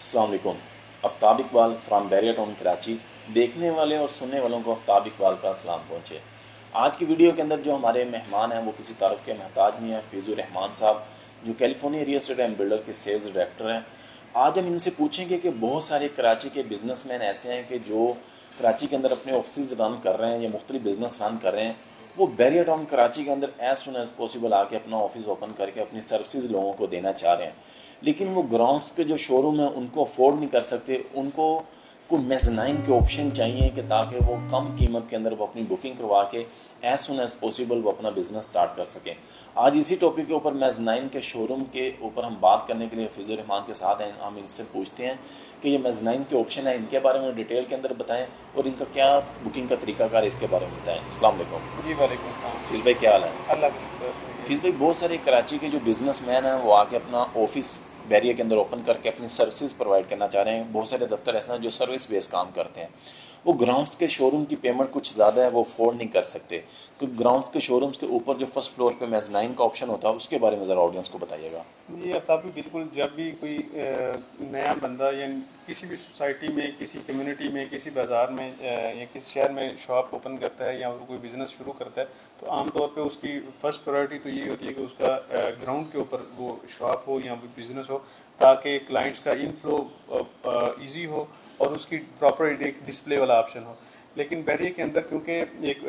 अस्सलाम वालेकुम। Aftab Iqbal from Baldia town Karachi. देखने वाले और सुनने वालों को आफ्ताब इकबाल का सलाम पहुँचे। आज की वीडियो के अंदर जो हमारे मेहमान हैं वो किसी तारफ़ के महताज नहीं हैं, फैज़ुर रहमान साहब, जो California real estate and builder के सेल्स डायरेक्टर हैं। आज हम इनसे पूछेंगे कि बहुत सारे कराची के बिजनेसमैन ऐसे हैं कि जो कराची के अंदर अपने ऑफिस रन कर रहे हैं या मुख्तलिफ बिजनेस रन कर रहे हैं, वो बैरिया टाउन कराची के अंदर एज सुन एज पॉसिबल आके अपना ऑफिस ओपन करके अपनी सर्विसेज लोगों को देना चाह रहे हैं, लेकिन वो ग्राउंड्स के जो शोरूम है उनको अफोर्ड नहीं कर सकते। उनको को मेज़नाइन के ऑप्शन चाहिए कि ताकि वो कम कीमत के अंदर वो अपनी बुकिंग करवा के एज सुन एज पॉसिबल वो अपना बिज़नेस स्टार्ट कर सकें। आज इसी टॉपिक के ऊपर मेज़नाइन के शोरूम के ऊपर हम बात करने के लिए फैज़ुर रहमान के साथ हैं। हम इनसे पूछते हैं कि ये मेज़नाइन के ऑप्शन है, इनके बारे में डिटेल के अंदर बताएं और इनका क्या बुकिंग का तरीकाकार है इसके बारे में बताएं। अस्सलाम वालेकुम। जी वालेकुम सलाम। फीस भाई क्या हाल है? अल्लाह का शुक्र। फीस भाई, बहुत सारे कराची के जो बिजनेसमैन हैं वो आके अपना ऑफिस बैरिया के अंदर ओपन करके अपनी सर्विसेज प्रोवाइड करना चाह रहे हैं। बहुत सारे दफ्तर ऐसे हैं जो सर्विस बेस काम करते हैं। वो ग्राउंड्स के शोरूम की पेमेंट कुछ ज़्यादा है, वो अफोर्ड नहीं कर सकते, क्योंकि ग्राउंड्स के शोरूम्स के ऊपर जो फर्स्ट फ्लोर पे मेज़नाइन का ऑप्शन होता है उसके बारे में ज़रा ऑडियंस को बताइएगा। जी आफ्ताब भी बिल्कुल, जब भी कोई नया बंदा या किसी भी सोसाइटी में, किसी कम्युनिटी में, किसी बाज़ार में या किसी शहर में शॉप ओपन करता है या कोई बिज़नेस शुरू करता है, तो आमतौर पे उसकी फ़र्स्ट प्रायोरिटी तो ये होती है कि उसका ग्राउंड के ऊपर वो शॉप हो या वो बिज़नेस हो, ताकि क्लाइंट्स का इनफ्लो ईजी हो और उसकी प्रॉपर एक डिस्प्ले वाला ऑप्शन हो। लेकिन बैरिया के अंदर क्योंकि एक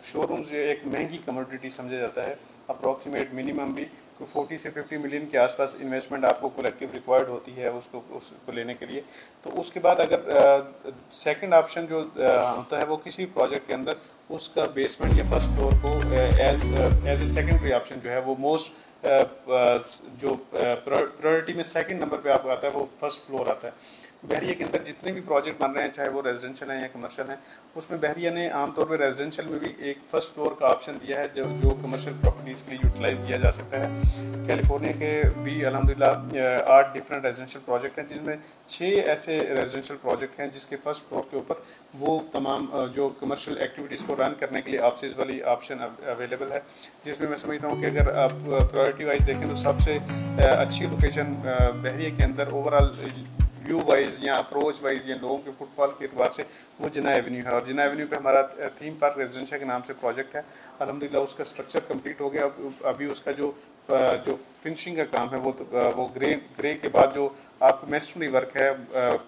शोरूम जो एक महंगी कमोडिटी समझा जाता है, अप्रॉक्सीमेट मिनिमम भी 40 से 50 मिलियन के आसपास इन्वेस्टमेंट आपको कलेक्टिव रिक्वायर्ड होती है उसको लेने के लिए। तो उसके बाद अगर सेकंड ऑप्शन जो होता है वो किसी प्रोजेक्ट के अंदर उसका बेसमेंट या फर्स्ट फ्लोर को एज ए सेकेंडरी ऑप्शन जो है वो मोस्ट जो प्रायोरिटी में सेकंड नंबर पे आपको आता है वो फर्स्ट फ्लोर आता है। बहरिया के अंदर जितने भी प्रोजेक्ट बन रहे हैं, चाहे वो रेजिडेंशियल हैं या कमर्शियल हैं, उसमें बहरिया ने आमतौर पर रेजिडेंशियल में भी एक फर्स्ट फ्लोर का ऑप्शन दिया है जो कमर्शियल प्रॉपर्टीज़ के लिए यूटिलाइज किया जा सकता है। कैलिफोर्निया के भी अल्हम्दुलिल्लाह 8 डिफरेंट रेजिडेंशियल प्रोजेक्ट हैं, जिसमें 6 ऐसे रेजिडेंशियल प्रोजेक्ट हैं जिसके फर्स्ट फ्लोर के ऊपर वो तमाम जो कमर्शियल एक्टिविटीज़ को रन करने के लिए ऑफिस वाली ऑप्शन अवेलेबल है। जिसमें मैं समझता हूँ कि अगर आप प्रायोरिटी वाइज देखें तो सबसे अच्छी लोकेशन बहरिया के अंदर ओवरऑल व्यू वाइज या अप्रोच वाइज या लोगों के फुटफॉल के एतबार से वो जिन्ना एवेन्यू है। और जिन्ना एवेन्यू पे हमारा थीम पार्क रेजिडेंशियल के नाम से प्रोजेक्ट है। अल्हम्दुलिल्लाह उसका स्ट्रक्चर कंप्लीट हो गया। अभी उसका जो फिनिशिंग का काम है वो ग्रे के बाद जो आपको मेस्टरी वर्क है,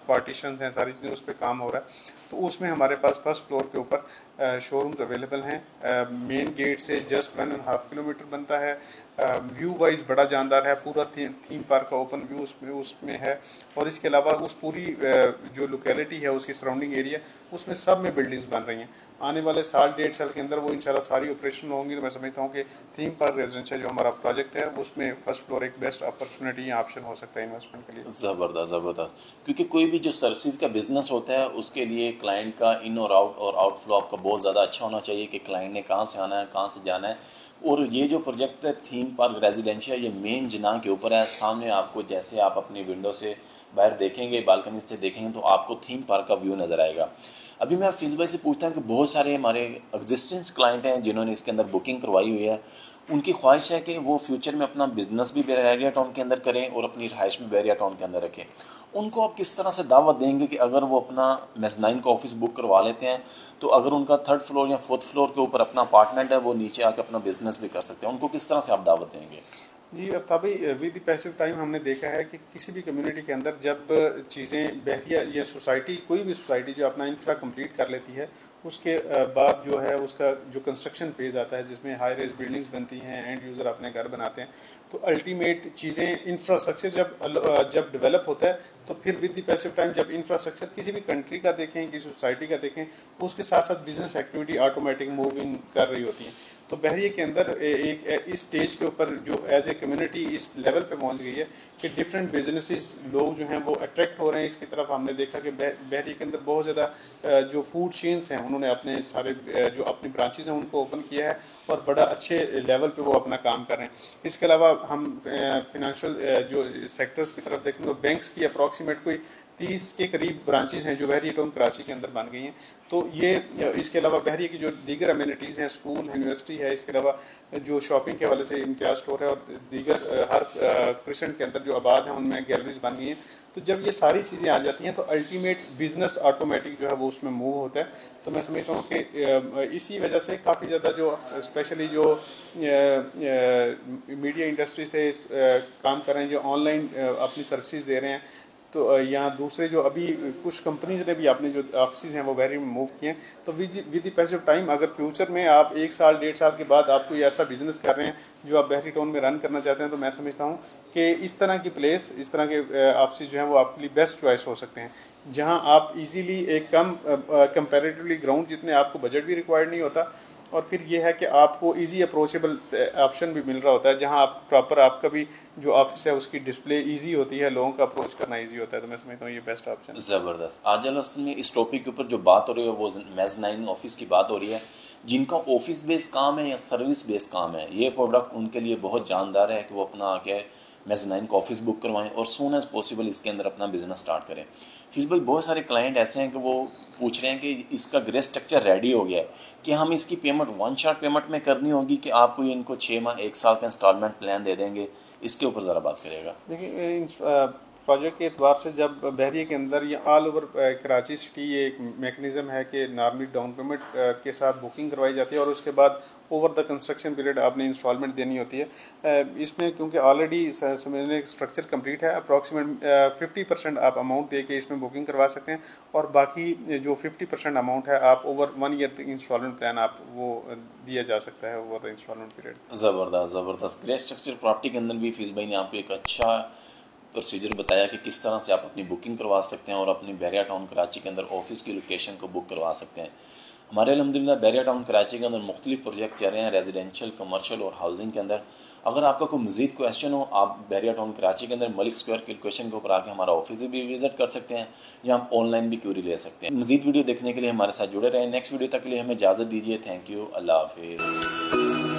पार्टीशंस हैं, सारी चीज़ें उस पर काम हो रहा है। तो उसमें हमारे पास फर्स्ट फ्लोर के ऊपर शोरूम्स अवेलेबल हैं। मेन गेट से जस्ट 1.5 किलोमीटर बनता है। व्यू वाइज बड़ा जानदार है, पूरा थीम पार्क का ओपन व्यू उसमें है। और इसके अलावा उस पूरी जो लोकेलिटी है उसकी सराउंडिंग एरिया, उसमें सब में बिल्डिंग्स बन रही हैं। आने वाले साल 1.5 साल के अंदर वो इंशाल्लाह सारी ऑपरेशन होंगी। तो मैं समझता हूँ कि थीम पार्क रेजिडेंशियल जो हमारा प्रोजेक्ट है उसमें फर्स्ट फ्लोर एक बेस्ट अपॉर्चुनिटी या ऑप्शन हो सकता है इन्वेस्टमेंट के लिए। ज़बरदस्त, क्योंकि कोई भी जो सर्विस का बिजनेस होता है उसके लिए क्लाइंट का इन और आउटफ्लो आपका बहुत ज़्यादा अच्छा होना चाहिए कि क्लाइंट ने कहाँ से आना है, कहाँ से जाना है। और ये जो प्रोजेक्ट है थीम पार्क रेजिडेंशियल, ये मेन जिना के ऊपर है। सामने आपको जैसे आप अपनी विंडो से बाहर देखेंगे, बालकनी से देखेंगे, तो आपको थीम पार्क का व्यू नज़र आएगा। अभी मैं फीस भाई से पूछता हूँ कि बहुत सारे हमारे एग्जिस्टेंस क्लाइंट हैं जिन्होंने इसके अंदर बुकिंग करवाई हुई है। उनकी ख्वाहिश है कि वो फ्यूचर में अपना बिजनेस भी बैरिया टाउन के अंदर करें और अपनी रहाइश भी बैरिया टाउन के अंदर रखें। उनको आप किस तरह से दावत देंगे कि अगर वो अपना मेज़नाइन का ऑफिस बुक करवा लेते हैं तो अगर उनका 3rd फ्लोर या 4th फ्लोर के ऊपर अपना अपार्टमेंट है, वो नीचे आके अपना बिजनेस भी कर सकते हैं। उनको किस तरह से आप दावत देंगे? जी अफ्ताबी, विद द पैसिव टाइम हमने देखा है कि किसी भी कम्युनिटी के अंदर जब चीज़ें बहरिया या सोसाइटी, कोई भी सोसाइटी जो अपना इंफ्रा कंप्लीट कर लेती है, उसके बाद जो है उसका जो कंस्ट्रक्शन फेज़ आता है जिसमें हाई रेज बिल्डिंग्स बनती हैं, एंड यूज़र अपने घर बनाते हैं। तो अल्टीमेट चीज़ें इंफ्रास्ट्रक्चर जब डेवलप होता है तो फिर विद द पैसिव टाइम जब इंफ्रास्ट्रक्चर किसी भी कंट्री का देखें, किसी सोसाइटी का देखें, उसके साथ साथ business activity automatic move in कर रही होती हैं। तो बहरिया के अंदर एक इस स्टेज के ऊपर जो एज ए कम्युनिटी इस लेवल पे पहुंच गई है कि डिफरेंट बिजनेसेस लोग जो हैं वो अट्रैक्ट हो रहे हैं इसकी तरफ। हमने देखा कि बहरिया के अंदर बहुत ज़्यादा जो फूड चेन्स हैं उन्होंने अपने सारे जो अपनी ब्रांचेज हैं उनको ओपन किया है और बड़ा अच्छे लेवल पे वो अपना काम कर रहे हैं। इसके अलावा हम फिनेंशियल जो सेक्टर्स की तरफ देखें तो बैंक्स की अप्रॉक्सीमेट कोई 30 के करीब ब्रांचेस हैं जो बहरिया टाउन कराची के अंदर बन गई हैं। तो ये इसके अलावा बहरिया की जो दीगर अम्यूनिटीज़ हैं, स्कूल, यूनिवर्सिटी है, इसके अलावा जो शॉपिंग के हवाले से इम्तियाज़ स्टोर है और दीगर हर क्रिसेंट के अंदर जो आबाद हैं उनमें गैलरीज बन गई हैं। तो जब ये सारी चीज़ें आ जाती हैं तो अल्टीमेट बिजनेस ऑटोमेटिक जो है वो उसमें मूव होता है। तो मैं समझता हूँ कि इसी वजह से काफ़ी ज़्यादा जो स्पेशली जो मीडिया इंडस्ट्री से काम कर रहे हैं, जो ऑनलाइन अपनी सर्विसेज दे रहे हैं, तो यहाँ दूसरे जो अभी कुछ कंपनीज ने भी अपने जो ऑफिस हैं वो बहरिया में मूव किए हैं। तो with the passage of time अगर फ्यूचर में आप 1 साल 1.5 साल के बाद आप कोई ऐसा बिजनेस कर रहे हैं जो आप बहरिया टाउन में रन करना चाहते हैं, तो मैं समझता हूँ कि इस तरह की प्लेस, इस तरह के ऑफिस जो हैं वो आपके लिए बेस्ट चॉइस हो सकते हैं, जहाँ आप इजीली एक कम कंपैरेटिवली ग्राउंड जितने आपको बजट भी रिक्वायर्ड नहीं होता, और फिर ये है कि आपको इजी अप्रोचेबल ऑप्शन भी मिल रहा होता है, जहां आप प्रॉपर आपका भी जो ऑफिस है उसकी डिस्प्ले इजी होती है, लोगों का अप्रोच करना इजी होता है। तो मैं समझता हूँ ये बेस्ट ऑप्शन। ज़बरदस्त। आज में इस टॉपिक के ऊपर जो बात हो रही है वो मेज़नाइन ऑफिस की बात हो रही है। जिनका ऑफिस बेस काम है या सर्विस बेस काम है, ये प्रोडक्ट उनके लिए बहुत जानदार है कि वो अपना क्या है मेज़नाइन का ऑफिस बुक करवाएं और सून एज पॉसिबल इसके अंदर अपना बिजनेस स्टार्ट करें। फिर भाई बहुत सारे क्लाइंट ऐसे हैं कि वो पूछ रहे हैं कि इसका ग्रे स्ट्रक्चर रेडी हो गया है कि हम इसकी पेमेंट 1 शॉट पेमेंट में करनी होगी कि आपको इनको 6 माह 1 साल का इंस्टॉलमेंट प्लान दे देंगे, इसके ऊपर ज़रा बात करेगा। देखिए प्रोजेक्ट के एतबार से जब बहरिया के अंदर या ऑल ओवर कराची सिटी ये एक मेकनिज़म है कि नॉर्मली डाउन पेमेंट के साथ बुकिंग करवाई जाती है और उसके बाद ओवर द कंस्ट्रक्शन पीरियड आपने इंस्टॉलमेंट देनी होती है। इसमें क्योंकि ऑलरेडी समझने स्ट्रक्चर कंप्लीट है, अप्रॉक्सीमेट 50% आप अमाउंट दे के इसमें बुकिंग करवा सकते हैं और बाकी जो 50% अमाउंट है आप ओवर 1 ईयर तक इंस्टॉलमेंट प्लान आप वो दिया जा सकता है ओवर द इंस्टॉलमेंट पीरियड। ज़बरदस्त। ग्रे स्ट्रक्चर प्रॉपर्टी के अंदर भी फीस भाई ने आपको एक अच्छा प्रोसीजर बताया कि किस तरह से आप अपनी बुकिंग करवा सकते हैं और अपनी बहरिया टाउन कराची के अंदर ऑफिस की लोकेशन को बुक करवा सकते हैं। हमारे अल्हम्दुलिल्लाह बहरिया टाउन कराची के अंदर मुख्तलिफ प्रोजेक्ट चल रहे हैं रेजिडेंशियल, कमर्शियल और हाउसिंग के अंदर। अगर आपका कोई मज़ीद क्वेश्चन हो, आप बहरिया टाउन कराची के अंदर मलिक स्क्वायर के लोकेशन के ऊपर आके हमारा ऑफिस भी विजिट कर सकते हैं या आप ऑनलाइन भी क्यूरी ले सकते हैं। मज़ीद वीडियो देखने के लिए हमारे साथ जुड़े रहें। नेक्स्ट वीडियो तक के लिए हमें इजाज़त दीजिए। Thank you. अल्लाह हाफिज़।